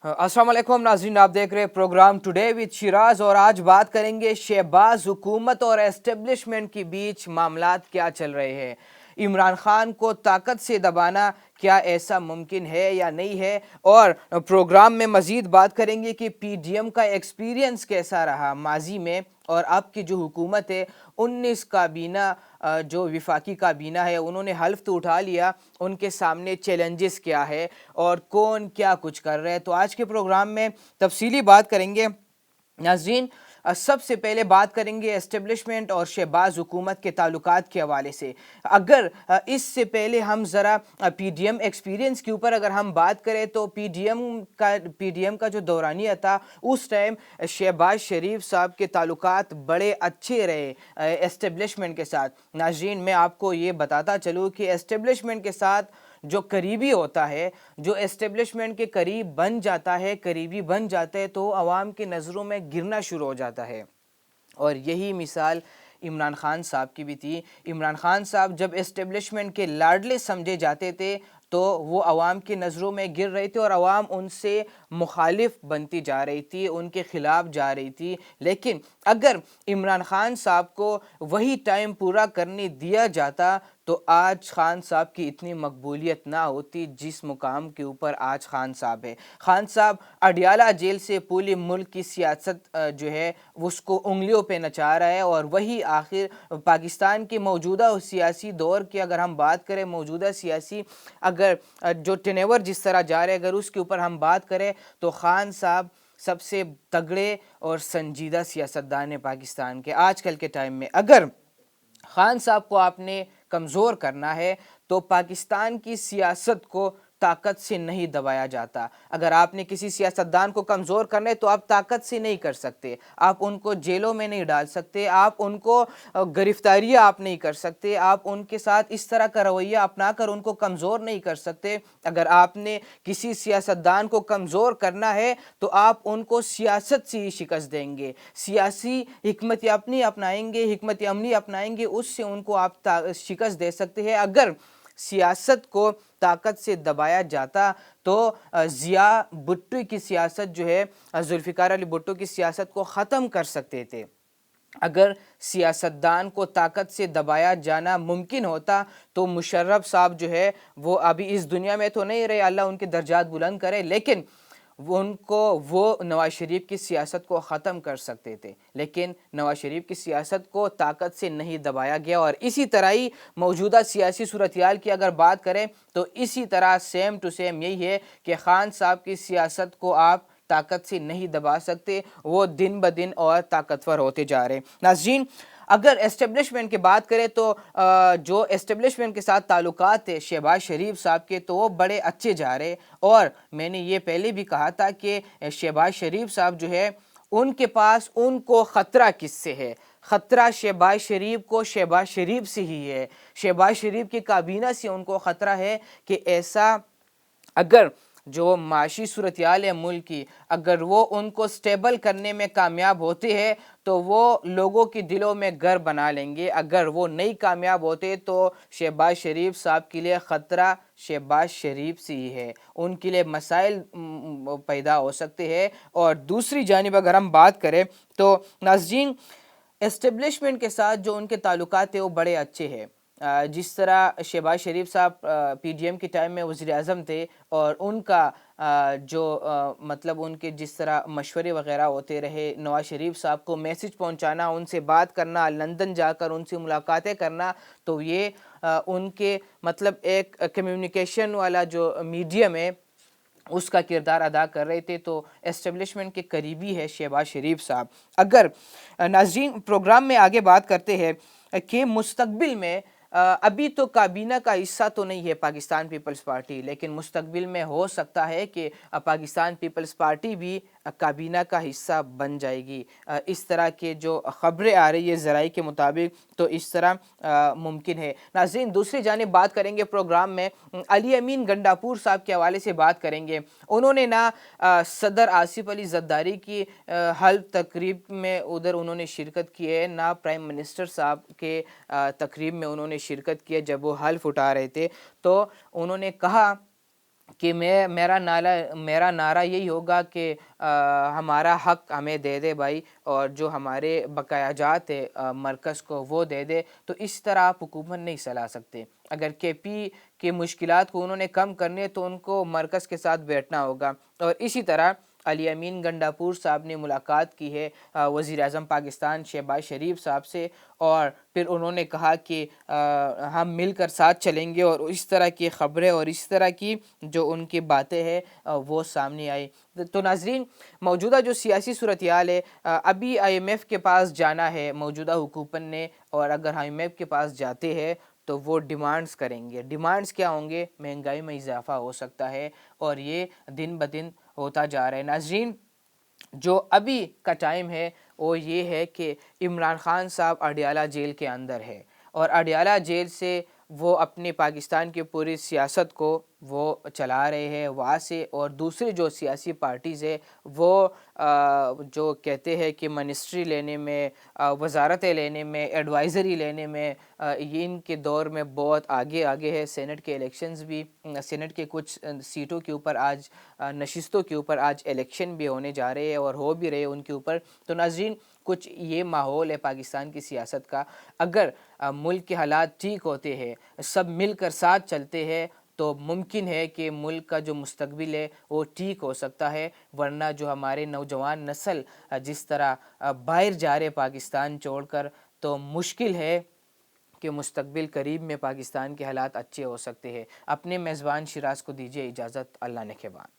अस्सलाम वालेकुम नाज़रीन, आप देख रहे हैं प्रोग्राम टुडे विद शिराज और आज बात करेंगे शहबाज हुकूमत और एस्टेब्लिशमेंट के बीच मामलात क्या चल रहे हैं। इमरान खान को ताकत से दबाना क्या ऐसा मुमकिन है या नहीं है, और प्रोग्राम में मज़ीद बात करेंगे कि पीडीएम का एक्सपीरियंस कैसा रहा माजी में और अब की जो हुकूमत है 19 काबीना जो विफाकी काबीना है उन्होंने हल्फ तो उठा लिया, उनके सामने चैलेंजेस क्या है और कौन क्या कुछ कर रहे हैं। तो आज के प्रोग्राम में तफसीली बात करेंगे नाज़रीन। सबसे पहले बात करेंगे एस्टेब्लिशमेंट और शहबाज हुकूमत के ताल्लुकात के हवाले से। अगर इससे पहले हम ज़रा पीडीएम एक्सपीरियंस के ऊपर अगर हम बात करें तो पीडीएम का जो दौरानिया था उस टाइम शहबाज शरीफ साहब के ताल्लुकात बड़े अच्छे रहे एस्टेब्लिशमेंट के साथ। नाज़रीन, मैं आपको ये बताता चलूँ कि एस्टेब्लिशमेंट के साथ जो करीबी होता है, जो एस्टेब्लिशमेंट के करीब बन जाता है, करीबी बन जाता है, तो आवाम की नज़रों में गिरना शुरू हो जाता है। और यही मिसाल इमरान खान साहब की भी थी। इमरान खान साहब जब एस्टेब्लिशमेंट के लाडले समझे जाते थे तो वो आवाम की नज़रों में गिर रहे थे और आवाम उनसे मुखालिफ बनती जा रही थी, उनके ख़िलाफ़ जा रही थी। लेकिन अगर इमरान खान साहब को वही टाइम पूरा करने दिया जाता तो आज खान साहब की इतनी मकबूलियत ना होती जिस मुकाम के ऊपर आज खान साहब है। खान साहब अडियाला जेल से पूरे मुल्क की सियासत जो है उसको उंगलियों पे नचा रहा है और वही आखिर पाकिस्तान के मौजूदा सियासी दौर की अगर हम बात करें, मौजूदा सियासी अगर जो टेनेवर जिस तरह जा रहे अगर उसके ऊपर हम बात करें तो खान साहब सबसे तगड़े और संजीदा सियासतदान है पाकिस्तान के आजकल के टाइम में। अगर खान साहब को आपने कमज़ोर करना है तो पाकिस्तान की सियासत को ताकत से नहीं दबाया जाता। अगर आपने किसी सियासतदान को कमज़ोर करना है तो आप ताकत से नहीं कर सकते, आप उनको जेलों में नहीं डाल सकते, आप उनको गिरफ्तारियाँ आप नहीं कर सकते, आप उनके साथ इस तरह का रवैया अपना कर उनको कमज़ोर नहीं कर सकते। अगर आपने किसी सियासतदान को कमज़ोर करना है तो आप उनको सियासत से ही शिकस्त देंगे, सियासी हिकमत अपनी अपनाएंगे, हिकमत अमली अपनाएंगे, उससे उनको आप शिकस्त दे सकते हैं। अगर सियासत को ताकत से दबाया जाता तो ज़िया भुट्टो की सियासत जो है, जुल्फ़िकार अली भुट्टो की सियासत को ख़त्म कर सकते थे। अगर सियासतदान को ताकत से दबाया जाना मुमकिन होता तो मुशर्रफ साहब जो है वो अभी इस दुनिया में तो नहीं रहे, अल्लाह उनके दर्जात बुलंद करे, लेकिन वो नवाज शरीफ की सियासत को ख़त्म कर सकते थे। लेकिन नवाज शरीफ की सियासत को ताकत से नहीं दबाया गया और इसी तरह ही मौजूदा सियासी सूरत-हाल की अगर बात करें तो इसी तरह सेम टू सेम यही है कि खान साहब की सियासत को आप ताकत से नहीं दबा सकते, वो दिन ब दिन और ताकतवर होते जा रहे हैं। नाज़रीन, अगर एस्टेब्लिशमेंट की बात करें तो जो एस्टेब्लिशमेंट के साथ ताल्लुकात है शहबाज शरीफ साहब के तो वो बड़े अच्छे जा रहे। और मैंने ये पहले भी कहा था कि शहबाज शरीफ साहब जो है उनके पास उनको ख़तरा किससे है, ख़तरा शहबाज शरीफ को शहबाज शरीफ से ही है, शहबाज शरीफ की काबीना से उनको ख़तरा है कि ऐसा अगर जो माशी सूरत-हाल है मुल्क की, अगर वो उनको स्टेबल करने में कामयाब होते हैं तो वो लोगों के दिलों में घर बना लेंगे। अगर वो नहीं कामयाब होते तो शहबाज शरीफ साहब के लिए ख़तरा शहबाज शरीफ से ही है, उनके लिए मसाइल पैदा हो सकते हैं। और दूसरी जानिब अगर हम बात करें तो नाज़रीन, एस्टेब्लिशमेंट के साथ जो उनके ताल्लुकात है वो बड़े अच्छे हैं। जिस तरह शहबाज शरीफ साहब पीडीएम के टाइम में वज़ीर आज़म थे और उनका मतलब उनके जिस तरह मशवरे वग़ैरह होते रहे, नवाज शरीफ साहब को मैसेज पहुंचाना, उनसे बात करना, लंदन जाकर उनसे मुलाकातें करना, तो ये उनके मतलब एक कम्युनिकेशन वाला जो मीडियम है उसका किरदार अदा कर रहे थे। तो एस्टेब्लिशमेंट के करीबी है शहबाज शरीफ साहब। अगर नाज़रीन प्रोग्राम में आगे बात करते हैं कि मुस्तकबिल में अभी तो काबीना का हिस्सा तो नहीं है पाकिस्तान पीपल्स पार्टी, लेकिन मुस्तकबिल में हो सकता है कि पाकिस्तान पीपल्स पार्टी भी काबीना का हिस्सा बन जाएगी। इस तरह के जो ख़बरें आ रही है ज़राए के मुताबिक, तो इस तरह मुमकिन है। नाज़रीन, दूसरी जानिब बात करेंगे प्रोग्राम में अली अमीन गंडापुर साहब के हवाले से बात करेंगे। उन्होंने ना सदर आसिफ अली ज़रदारी की हल्फ तकरीब में उधर उन्होंने शिरकत की है, ना प्राइम मिनिस्टर साहब के तकरीब में उन्होंने शिरकत की है। जब वो हल्फ उठा रहे थे तो उन्होंने कहा کہ میرا نعرہ یہی ہوگا کہ ہمارا حق ہمیں دے دے بھائی، اور جو ہمارے بقایا جات ہے مرکز کو وہ دے دے، تو اس طرح آپ حکومت نہیں چلا سکتے۔ اگر کے پی کے مشکلات کو انہوں نے کم کرنے تو ان کو مرکز کے ساتھ بیٹھنا ہوگا۔ اور اسی طرح علی امین گنڈاپور صاحب نے ملاقات کی ہے وزیر اعظم پاکستان شہباز شریف صاحب سے، اور پھر انہوں نے کہا کہ ہم مل کر ساتھ چلیں گے، اور اس طرح کی خبریں اور اس طرح کی جو ان کی باتیں ہیں وہ سامنے آئی۔ تو ناظرین، موجودہ جو سیاسی صورتحال ہے، ابھی آئی ایم ایف کے پاس جانا ہے موجودہ حکومت نے، اور اگر آئی ایم ایف کے پاس جاتے ہیں تو وہ ڈیمانڈز کریں گے۔ ڈیمانڈز کیا ہوں گے؟ مہنگائی میں اضافہ ہو سکتا ہے، اور یہ دن بدن ہوتا جا رہا ہے۔ ناظرین، جو ابھی کا ٹائم ہے وہ یہ ہے کہ عمران خان صاحب اڈیالہ جیل کے اندر ہے، اور اڈیالہ جیل سے وہ اپنے پاکستان کی پوری سیاست کو وہ چلا رہے ہیں وہاں سے، اور دوسری جو سیاسی پارٹیز ہے وہ جو کہتے ہیں کہ منسٹری لینے میں، وزارتیں لینے میں، ایڈوائزری لینے میں، یہ ان کے دور میں بہت آگے ہے۔ سینٹ کے الیکشنز بھی، سینٹ کے کچھ سیٹوں کے اوپر آج، نشستوں کے اوپر آج الیکشن بھی ہونے جا رہے ہیں اور ہو بھی رہے ہیں ان کے اوپر۔ تو ناظرین، کچھ یہ ماحول ہے پاکستان کی سیاست کا۔ اگر ملک کے حالات ٹھیک ہوتے ہیں، سب مل کر ساتھ چلتے ہیں، تو ممکن ہے کہ ملک کا جو مستقبل ہے وہ ٹھیک ہو سکتا ہے، ورنہ جو ہمارے نوجوان نسل جس طرح باہر جا رہے پاکستان چھوڑ کر، تو مشکل ہے کہ مستقبل قریب میں پاکستان کے حالات اچھے ہو سکتے ہیں۔ اپنے میزبان شیراز کو دیجیے اجازت، اللہ نگہبان۔